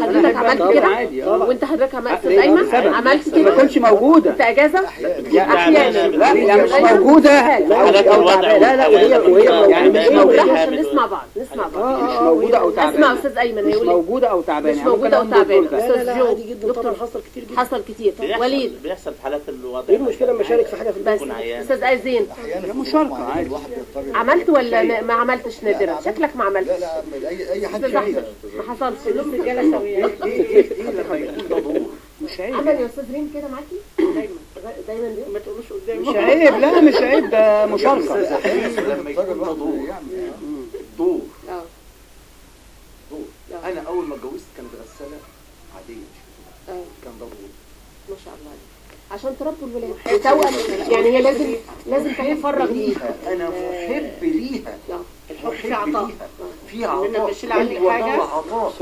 حضرتك عملت كده وانت حضرتك عملت ايمن عملت كده؟ ما كنتش موجوده انت اجازه احيانا. لا هي مش موجوده. لا لا وهي يعني مش موجوده عشان نسمع بعض مش موجوده او تعبانه. اسمع استاذ ايمن مش موجوده او تعبانه. مش موجوده او تعبانه. استاذ جو عادي جدا طبعا، حصل كتير جدا. حصل كتير. وليد بيحصل في حالات الوضع. ايه المشكله لما اشارك في حاجه في البيت؟ استاذ ايزين مشاركه عادي. عملت ولا ما عملتش نادرا؟ شكلك ما عملتش. لا اي حد استاذ احمد ما حصلش. كلهم رجاله سويه. مش عيب. عمل يا استاذ ريم كده معاكي؟ دايما ما تقولوش قدامي. مش عيب. لا مش عيب، ده مشاركه. لما يكون ضوء ضوء انا اول ما اتجوزت كانت غساله عاديه كان ضوء ما شاء الله عشان تربوا الولاد توأم. يعني هي لازم تفرغ ليها. انا محب ليها. الحب في عطاء، فيها عطاء. بشيل عنك حاجه.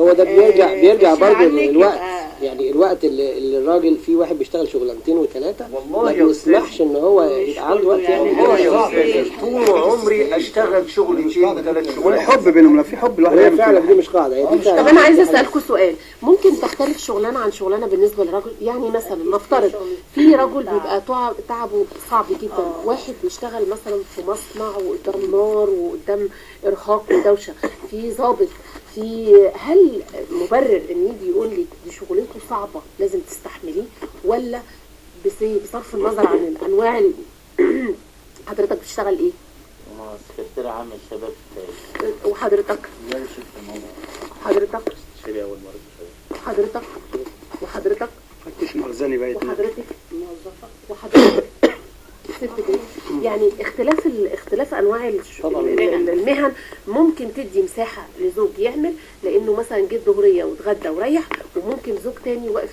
هو ده بيرجع برضه للوقت. يعني الوقت اللي الراجل فيه واحد بيشتغل شغلانتين وثلاثه ما بيسمحش ان هو يبقى عنده وقت يعني طول عمري اشتغل شغلتين وثلاث شغلات. والحب بينهم، لو في حب الواحد هي فعلا دي مش قاعده، هي دي طب انا عايزه اسالكم سؤال. ممكن تختلف شغلانه عن شغلانه بالنسبه للراجل؟ يعني مثلا نفترض في رجل بيبقى تعبه صعب جدا، واحد بيشتغل مثلا في مصنع وقدام نار وقدام ارهاق ودوشه، في ضابط، هل مبرر ان يجي يقول لي دي شغلته صعبه لازم تستحمليه، ولا بصرف النظر عن الانواع حضرتك بتشتغل ايه؟ انا سكرتير عام الشباب وحضرتك؟ حضرتك؟ شيلي اول مره حضرتك؟ وحضرتك؟ مش مخزني بقيت. وحضرتك موظفه؟ وحضرتك ست بيت. يعني اختلاف انواع المهن ممكن تدي مساحه لزوج يعمل، لانه مثلا جه ظهريه واتغدى وريح، وممكن زوج تاني واقف